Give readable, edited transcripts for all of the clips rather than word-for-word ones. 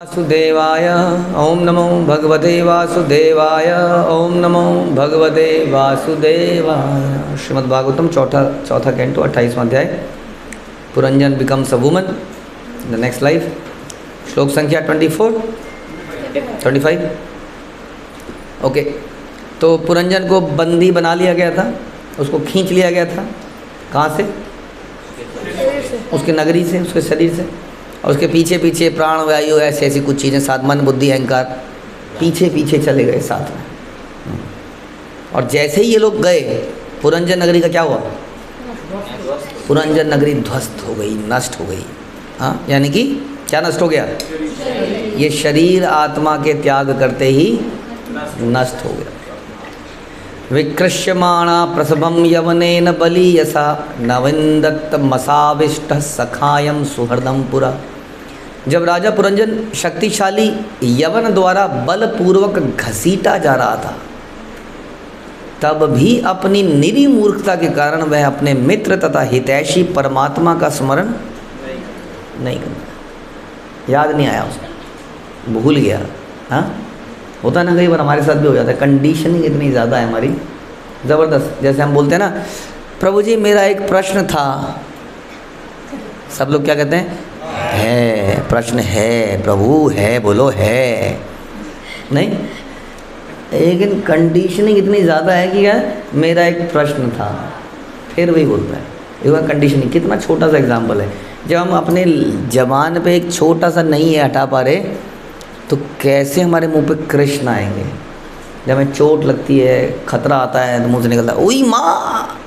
वासुदेवाय ओम नमो भगवते वासुदेवाय ओम नमो भगवते वासुदेवाय। श्रीमद् भागवतम चौथा कैंटो 28वां अध्याय। Puranjan becomes a woman the next life. श्लोक संख्या 25। ओके, तो पुरंजन को बंदी बना लिया गया था, उसको खींच लिया गया था। कहाँ से? उसके नगरी से, उसके शरीर से। और उसके पीछे पीछे प्राण वायु ऐसी ऐसी कुछ चीज़ें साथ, मन बुद्धि अहंकार पीछे पीछे चले गए साथ में। और जैसे ही ये लोग गए, पुरंजन नगरी का क्या हुआ? पुरंजन नगरी ध्वस्त हो गई, नष्ट हो गई। हाँ, यानी कि क्या नष्ट हो गया? ये शरीर आत्मा के त्याग करते ही नष्ट हो गया। विकृष्यमाणा प्रसभम यवनेन बलीयसा नविंदत्त मसाविष्ट सखायम सुहृदम पुरा। जब राजा पुरंजन शक्तिशाली यवन द्वारा बलपूर्वक घसीटा जा रहा था, तब भी अपनी निरी मूर्खता के कारण वह अपने मित्र तथा हितैषी परमात्मा का स्मरण नहीं करता, याद नहीं आया उसको, भूल गया। हाँ, होता है ना, कई बार हमारे साथ भी हो जाता है। कंडीशनिंग इतनी ज़्यादा है हमारी, ज़बरदस्त। जैसे हम बोलते हैं ना, प्रभु जी मेरा एक प्रश्न था, सब लोग क्या कहते हैं? है, प्रश्न है प्रभु, है बोलो, है नहीं। लेकिन कंडीशनिंग इतनी ज़्यादा है कि क्या, मेरा एक प्रश्न था, फिर वही बोलता है। एक बार कंडीशनिंग, कितना छोटा सा एग्जाम्पल है। जब हम अपने जबान पे एक छोटा सा नहीं है हटा पा रहे, तो कैसे हमारे मुंह पे कृष्ण आएंगे? जब हमें चोट लगती है, खतरा आता है, तो मुंह से निकलता है ओई माँ।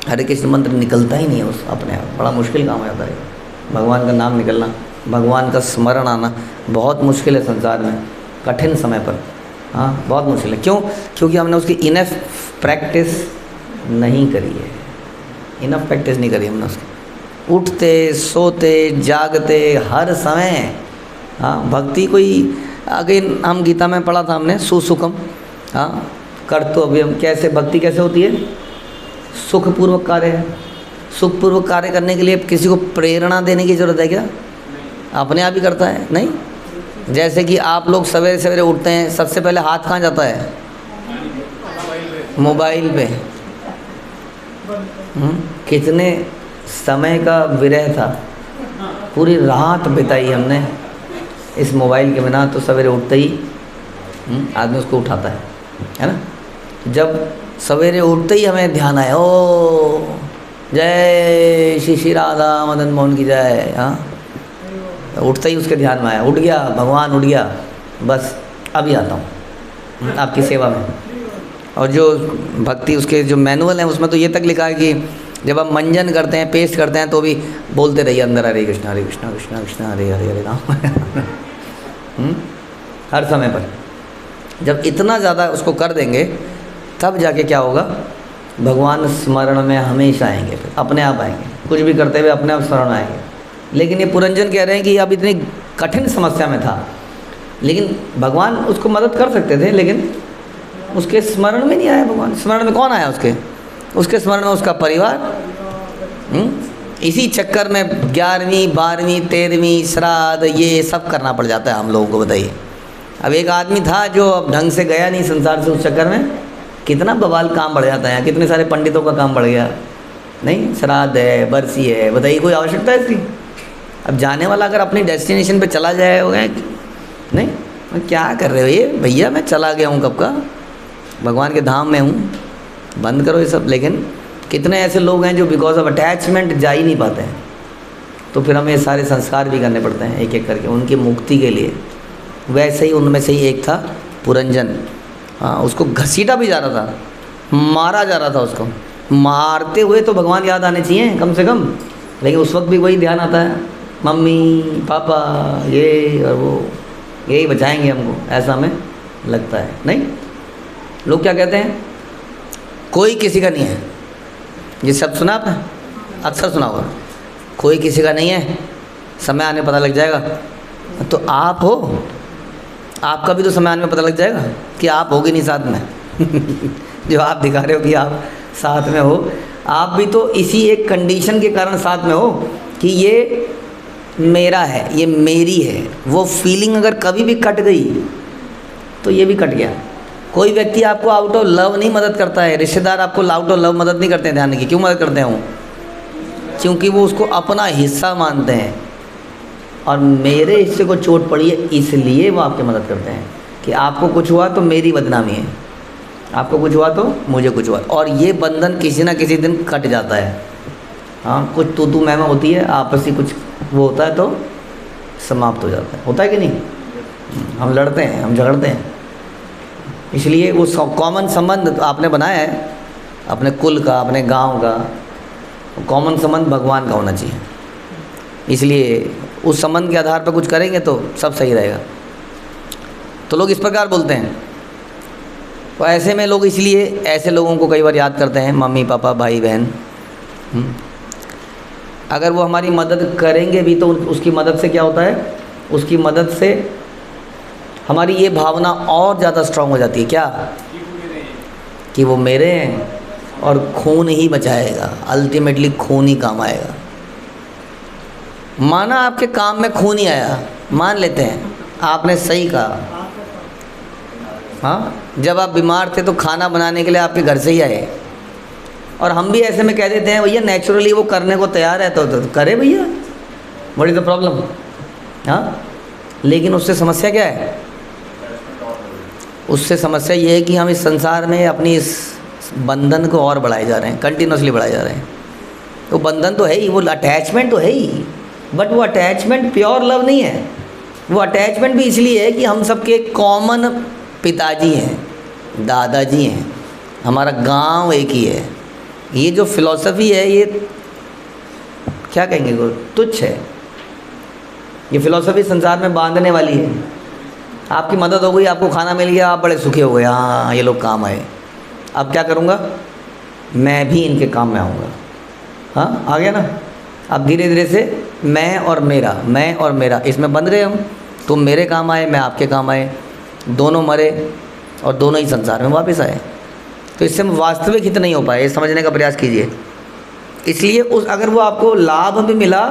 हरे कृष्ण मंत्र निकलता ही नहीं है उस अपने आप। बड़ा मुश्किल काम हो जाता है। भगवान का नाम निकलना, भगवान का स्मरण आना बहुत मुश्किल है संसार में, कठिन समय पर। हाँ, बहुत मुश्किल है। क्यों? क्योंकि हमने उसकी इनफ प्रैक्टिस नहीं करी है। इनफ प्रैक्टिस नहीं करी हमने उसकी। उठते सोते जागते हर समय। हाँ, भक्ति कोई आगे हम गीता में पढ़ा था हमने, सुसुखम। हाँ, कर्तव्यम। कैसे भक्ति कैसे होती है? सुखपूर्वक कार्य है। सुखपूर्वक कार्य करने के लिए किसी को प्रेरणा देने की ज़रूरत है क्या? अपने आप ही करता है। नहीं, जैसे कि आप लोग सवेरे सवेरे उठते हैं, सबसे पहले हाथ कहाँ जाता है? मोबाइल पे। कितने समय का विरह था, पूरी रात बिताई हमने इस मोबाइल के बिना। तो सवेरे उठते ही आदमी उसको उठाता है ना। जब सवेरे उठते ही हमें ध्यान आया, ओ जय श्री श्री राधा मदन मोहन की जय। हाँ, उठते ही उसके ध्यान में आया, उठ गया भगवान, उठ गया, बस अभी आता हूँ आपकी सेवा में। और जो भक्ति उसके जो मैनुअल हैं, उसमें तो ये तक लिखा है कि जब आप मंजन करते हैं, पेस्ट करते हैं, तो भी बोलते रहिए अंदर हरे कृष्णा कृष्णा कृष्णा हरे हरे हरे राम। हर समय पर जब इतना ज़्यादा उसको कर देंगे, तब जाके क्या होगा? भगवान स्मरण में हमेशा आएंगे, फिर अपने आप आएंगे। कुछ भी करते हुए अपने आप स्मरण आएंगे। लेकिन ये पुरंजन कह रहे हैं कि अब इतनी कठिन समस्या में था, लेकिन भगवान उसको मदद कर सकते थे, लेकिन उसके स्मरण में नहीं आया भगवान। स्मरण में कौन आया उसके स्मरण में? उसका परिवार। इसी चक्कर में 11वीं 12वीं 13वीं श्राद्ध ये सब करना पड़ जाता है हम लोगों को। बताइए, अब एक आदमी था जो अब ढंग से गया नहीं संसार से, उस चक्कर में कितना बवाल काम बढ़ जाता है। कितने सारे पंडितों का काम बढ़ गया। नहीं, श्राद्ध है, बरसी है, बताइए कोई आवश्यकता है इसकी? अब जाने वाला अगर अपनी डेस्टिनेशन पे चला जाए, हो गया नहीं, मैं क्या कर रहे हो ये भैया, मैं चला गया हूँ कब का, भगवान के धाम में हूँ, बंद करो ये सब। लेकिन कितने ऐसे लोग हैं जो बिकॉज ऑफ अटैचमेंट जा ही नहीं पाते हैं, तो फिर हमें सारे संस्कार भी करने पड़ते हैं एक एक करके उनकी मुक्ति के लिए। वैसे ही उनमें से ही एक था पुरंजन। हाँ, उसको घसीटा भी जा रहा था, मारा जा रहा था उसको। मारते हुए तो भगवान याद आने चाहिए कम से कम, लेकिन उस वक्त भी वही ध्यान आता है, मम्मी पापा ये और वो, यही बचाएंगे हमको, ऐसा हमें लगता है। नहीं, लोग क्या कहते हैं? कोई किसी का नहीं है। ये सब सुना आपने? अक्सर सुना होगा, कोई किसी का नहीं है, समय आने पता लग जाएगा। तो आप हो, आपका भी तो समय आने में पता लग जाएगा कि आप होगे नहीं साथ में। जो आप दिखा रहे हो कि आप साथ में हो, आप भी तो इसी एक कंडीशन के कारण साथ में हो कि ये मेरा है, ये मेरी है, वो फीलिंग अगर कभी भी कट गई तो ये भी कट गया। कोई व्यक्ति आपको आउट ऑफ लव नहीं मदद करता है, रिश्तेदार आपको आउट ऑफ लव मदद नहीं करते हैं। ध्यान रखिए, क्यों मदद करते हैं वो? क्योंकि वो उसको अपना हिस्सा मानते हैं, और मेरे हिस्से को चोट पड़ी है इसलिए वो आपकी मदद करते हैं कि आपको कुछ हुआ तो मेरी बदनामी है, आपको कुछ हुआ तो मुझे कुछ हुआ। और ये बंधन किसी ना किसी दिन कट जाता है। हाँ, कुछ तू मैं होती है, आपसी कुछ वो होता है तो समाप्त हो जाता है। होता है कि नहीं? हम लड़ते हैं, हम झगड़ते हैं, इसलिए वो कॉमन संबंध आपने बनाया है अपने कुल का, अपने गांव का, कॉमन संबंध भगवान का होना चाहिए। इसलिए उस संबंध के आधार पर कुछ करेंगे तो सब सही रहेगा। तो लोग इस प्रकार बोलते हैं। तो ऐसे में लोग इसलिए ऐसे लोगों को कई बार याद करते हैं, मम्मी पापा भाई बहन। अगर वो हमारी मदद करेंगे भी तो उसकी मदद से क्या होता है? उसकी मदद से हमारी ये भावना और ज़्यादा स्ट्रांग हो जाती है। क्या? कि वो मेरे हैं और खून ही बचाएगा, अल्टीमेटली खून ही काम आएगा। माना आपके काम में खून ही आया, मान लेते हैं, आपने सही कहा। हाँ, जब आप बीमार थे तो खाना बनाने के लिए आपके घर से ही आए, और हम भी ऐसे में कह देते हैं भैया नेचुरली वो करने को तैयार है तो करे भैया, व्हाट इज़ द प्रॉब्लम? हाँ, लेकिन उससे समस्या क्या है? उससे समस्या ये है कि हम इस संसार में अपनी इस बंधन को और बढ़ाए जा रहे हैं, कंटिन्यूसली बढ़ाए जा रहे हैं। तो बंधन तो है ही, वो अटैचमेंट तो है ही, बट वो अटैचमेंट प्योर लव नहीं है। वो अटैचमेंट भी इसलिए है कि हम सबके कॉमन पिताजी हैं, दादाजी हैं, हमारा गांव एक ही है। ये जो फिलॉसफी है ये क्या कहेंगे, वो तुच्छ है। ये फिलॉसफी संसार में बांधने वाली है। आपकी मदद हो गई, आपको खाना मिल गया, आप बड़े सुखी हो गए, हाँ ये लोग काम आए, अब क्या करूँगा? मैं भी इनके काम में आऊँगा। हाँ, आ गया ना? अब धीरे धीरे से मैं और मेरा इसमें बंध गए हम। तुम मेरे काम आए, मैं आपके काम आए, दोनों मरे और दोनों ही संसार में वापस आए। तो इससे हम वास्तविक हित नहीं हो पाए, समझने का प्रयास कीजिए। इसलिए अगर वो आपको लाभ भी मिला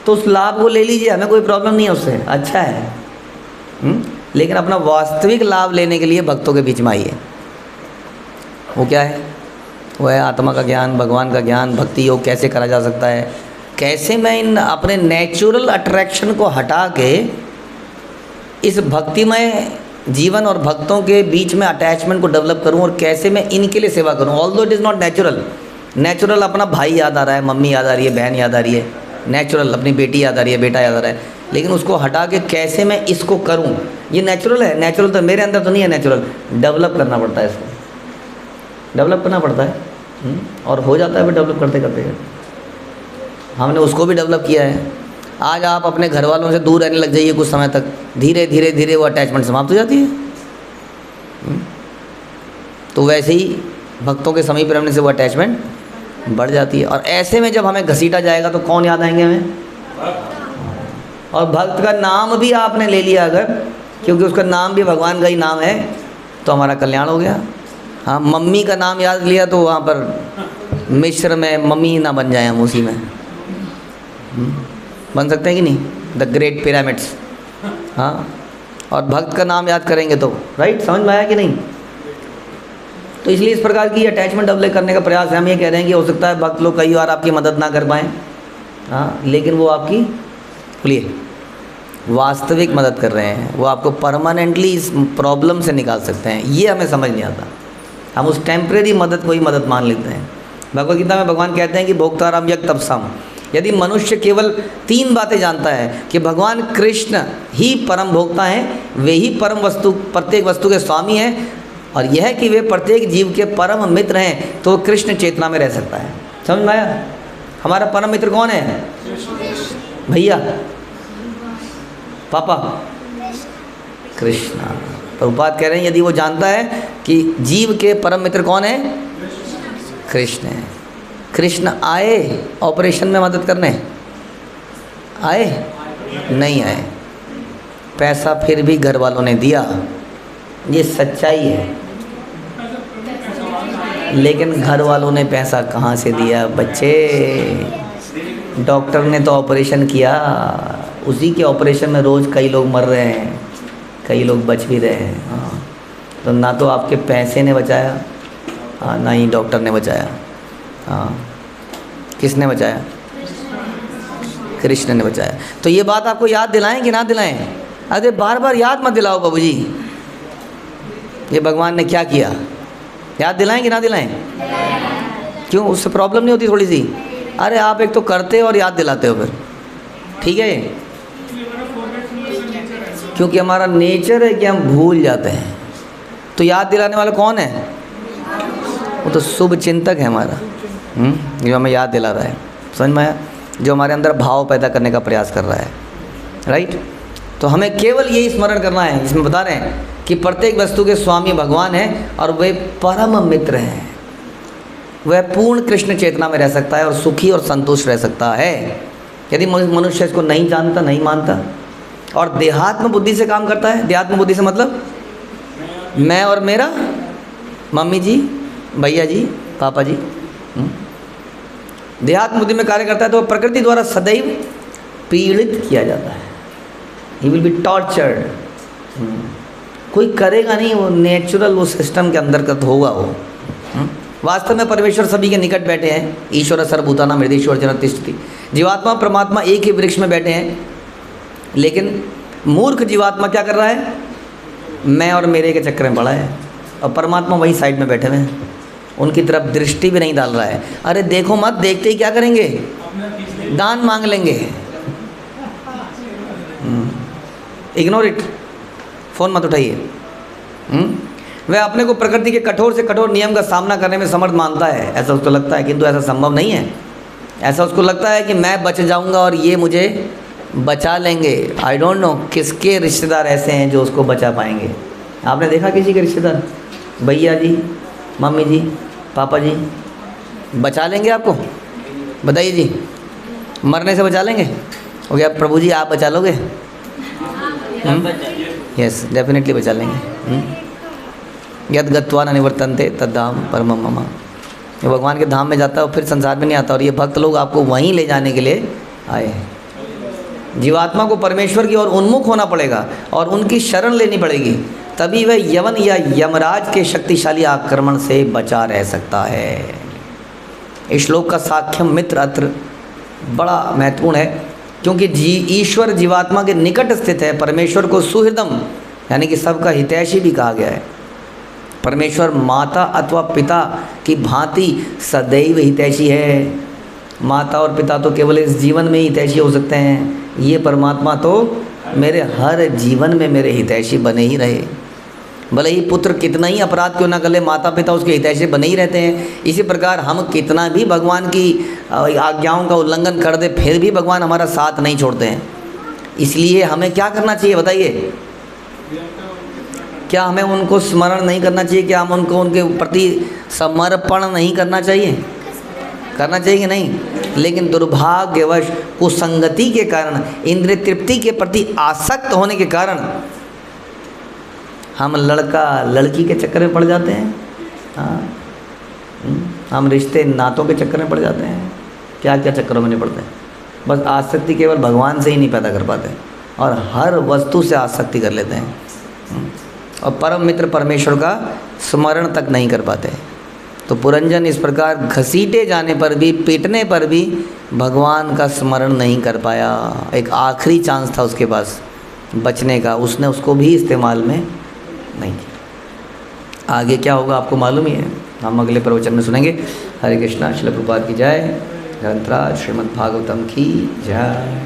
तो उस लाभ को ले लीजिए, हमें कोई प्रॉब्लम नहीं है उससे, अच्छा है। लेकिन अपना वास्तविक लाभ लेने के लिए भक्तों के बीच में आइए। वो क्या है? वो है आत्मा का ज्ञान, भगवान का ज्ञान, भक्ति योग कैसे करा जा सकता है, कैसे मैं इन अपने नेचुरल अट्रैक्शन को हटा के इस भक्तिमय जीवन और भक्तों के बीच में अटैचमेंट को डेवलप करूं, और कैसे मैं इनके लिए सेवा करूं। Although it is not natural अपना भाई याद आ रहा है, मम्मी याद आ रही है, बहन याद आ रही है, नेचुरल अपनी बेटी याद आ रही है, बेटा याद आ रहा है, लेकिन उसको हटा के कैसे मैं इसको करूं, ये नेचुरल है। नेचुरल तो मेरे अंदर तो नहीं है, नेचुरल डेवलप करना पड़ता है, इसको डेवलप करना पड़ता है। और हो जाता है फिर डेवलप करते करते। हमने उसको भी डेवलप किया है। आज आप अपने घर वालों से दूर रहने लग जाइए कुछ समय तक, धीरे धीरे धीरे वो अटैचमेंट समाप्त हो जाती है। तो वैसे ही भक्तों के समीप रहने से वो अटैचमेंट बढ़ जाती है। और ऐसे में जब हमें घसीटा जाएगा तो कौन याद आएंगे हमें? और भक्त का नाम भी आपने ले लिया अगर, क्योंकि उसका नाम भी भगवान का ही नाम है, तो हमारा कल्याण हो गया। हाँ, मम्मी का नाम याद लिया तो वहाँ पर मिश्र में मम्मी ना बन जाए हम उसी में। बन सकते हैं कि नहीं? The great pyramids. हाँ, और भक्त का नाम याद करेंगे तो राइट, समझ में आया कि नहीं? तो इसलिए इस प्रकार की अटैचमेंट डेवलप करने का प्रयास है। हम ये कह रहे हैं कि हो सकता है भक्त लोग कई बार आपकी मदद ना कर पाएँ, हाँ, लेकिन वो आपकी बोलिए वास्तविक मदद कर रहे हैं, वो आपको परमानेंटली इस प्रॉब्लम से निकाल सकते हैं। ये हमें समझ नहीं आता, हम उस टेम्परेरी मदद को ही मदद मान लेते हैं। भगवद गीता में भगवान कहते हैं कि भोक्ताराम यज्ञ तपसाम। यदि मनुष्य केवल 3 बातें जानता है कि भगवान कृष्ण ही परम भोक्ता हैं, वे ही परम वस्तु प्रत्येक वस्तु के स्वामी हैं, और यह कि वे प्रत्येक जीव के परम मित्र हैं, तो कृष्ण चेतना में रह सकता है। समझ में आया? हमारा परम मित्र कौन है? भैया, पापा, कृष्ण। प्रभुपाद कह रहे हैं यदि वो जानता है कि जीव के परम मित्र कौन है? कृष्ण है। कृष्ण आए ऑपरेशन में मदद करने? आए? नहीं आए। पैसा फिर भी घर वालों ने दिया, ये सच्चाई है। लेकिन घर वालों ने पैसा कहाँ से दिया बच्चे? डॉक्टर ने तो ऑपरेशन किया, उसी के ऑपरेशन में रोज़ कई लोग मर रहे हैं, कई लोग बच भी रहे हैं। हाँ, तो ना तो आपके पैसे ने बचाया, हाँ, ना ही डॉक्टर ने बचाया। हाँ, किसने बचाया? कृष्ण ने बचाया। तो ये बात आपको याद दिलाएं कि ना दिलाएं? अरे बार बार याद मत दिलाओ बाबूजी, ये भगवान ने क्या किया, याद दिलाएं कि ना दिलाएं? क्यों, उससे प्रॉब्लम नहीं होती थोड़ी सी? अरे आप एक तो करते हो और याद दिलाते हो फिर, ठीक है ये? क्योंकि हमारा नेचर है कि हम भूल जाते हैं। तो याद दिलाने वाला कौन है? वो तो शुभ चिंतक है हमारा, जो हमें याद दिला रहा है। समझ में आया? जो हमारे अंदर भाव पैदा करने का प्रयास कर रहा है, राइट? तो हमें केवल यही स्मरण करना है। इसमें बता रहे हैं कि प्रत्येक वस्तु के स्वामी भगवान हैं और वे परम मित्र हैं। वह पूर्ण कृष्ण चेतना में रह सकता है और सुखी और संतुष्ट रह सकता है। यदि मनुष्य इसको नहीं जानता, नहीं मानता और देहात्म बुद्धि से काम करता है, देहात्म बुद्धि से मतलब मैं और मेरा, मम्मी जी, भैया जी, पापा जी, देहात्म बुद्धि में कार्य करता है तो प्रकृति द्वारा सदैव पीड़ित किया जाता है। He will be tortured. कोई करेगा नहीं, वो नेचुरल, वो सिस्टम के अंदर का होगा वो। वास्तव में परमेश्वर सभी के निकट बैठे हैं। ईश्वर सर्वभूतानां हृदयेषु अर्जुन तिष्ठति। जीवात्मा परमात्मा एक ही वृक्ष में बैठे हैं, लेकिन मूर्ख जीवात्मा क्या कर रहा है? मैं और मेरे के चक्कर में पड़ा है, और परमात्मा वही साइड में बैठे हुए हैं, उनकी तरफ दृष्टि भी नहीं डाल रहा है। अरे देखो मत, देखते ही क्या करेंगे? दान मांग लेंगे। इग्नोर इट, फ़ोन मत उठाइए। वह अपने को प्रकृति के कठोर से कठोर नियम का सामना करने में समर्थ मानता है, ऐसा उसको लगता है, किंतु ऐसा संभव नहीं है। ऐसा उसको लगता है कि मैं बच जाऊंगा और ये मुझे बचा लेंगे। आई डोंट नो किसके रिश्तेदार ऐसे हैं जो उसको बचा पाएंगे। आपने देखा किसी के रिश्तेदार, भैया जी, मम्मी जी, पापा जी बचा लेंगे आपको? बताइए जी, मरने से बचा लेंगे? हो गया प्रभु जी, आप बचा लोगे? यस, डेफिनेटली बचा लेंगे। यद गत्वा न निवर्तन्ते तद्धाम परमम मम। ये भगवान के धाम में जाता है और फिर संसार में नहीं आता, और ये भक्त लोग आपको वहीं ले जाने के लिए आए हैं। जीवात्मा को परमेश्वर की ओर उन्मुख होना पड़ेगा और उनकी शरण लेनी पड़ेगी, तभी वह यवन या यमराज के शक्तिशाली आक्रमण से बचा रह सकता है। इस श्लोक का साक्ष्यम मित्र अत्र बड़ा महत्वपूर्ण है, क्योंकि ईश्वर जीवात्मा के निकट स्थित है। परमेश्वर को सुहृदम यानी कि सबका हितैषी भी कहा गया है। परमेश्वर माता अथवा पिता की भांति सदैव हितैषी है। माता और पिता तो केवल इस जीवन में ही हितैषी हो सकते हैं, ये परमात्मा तो मेरे हर जीवन में मेरे हितैषी बने ही रहे। भले ही पुत्र कितना ही अपराध क्यों ना कर ले, माता पिता उसके हितैषी बने ही रहते हैं। इसी प्रकार हम कितना भी भगवान की आज्ञाओं का उल्लंघन कर दे, फिर भी भगवान हमारा साथ नहीं छोड़ते हैं। इसलिए हमें क्या करना चाहिए बताइए? क्या हमें उनको स्मरण नहीं करना चाहिए? क्या हम उनको उनके प्रति समर्पण नहीं करना चाहिए? करना चाहिए कि नहीं? लेकिन दुर्भाग्यवश कुसंगति के कारण, इंद्रिय तृप्ति के प्रति आसक्त होने के कारण हम लड़का लड़की के चक्कर में पड़ जाते हैं। हाँ, हम रिश्ते नातों के चक्कर में पड़ जाते हैं। क्या क्या चक्करों में नहीं पड़ते? बस आसक्ति केवल भगवान से ही नहीं पैदा कर पाते और हर वस्तु से आसक्ति कर लेते हैं, और परम मित्र परमेश्वर का स्मरण तक नहीं कर पाते। तो पुरंजन इस प्रकार घसीटे जाने पर भी, पीटने पर भी भगवान का स्मरण नहीं कर पाया। एक आखिरी चांस था उसके पास बचने का, उसने उसको भी इस्तेमाल में नहीं किया। आगे क्या होगा आपको मालूम ही है, हम अगले प्रवचन में सुनेंगे। हरे कृष्णा। श्रील प्रभुपाद की जय। ग्रंथराज श्रीमद् भागवतम की जय।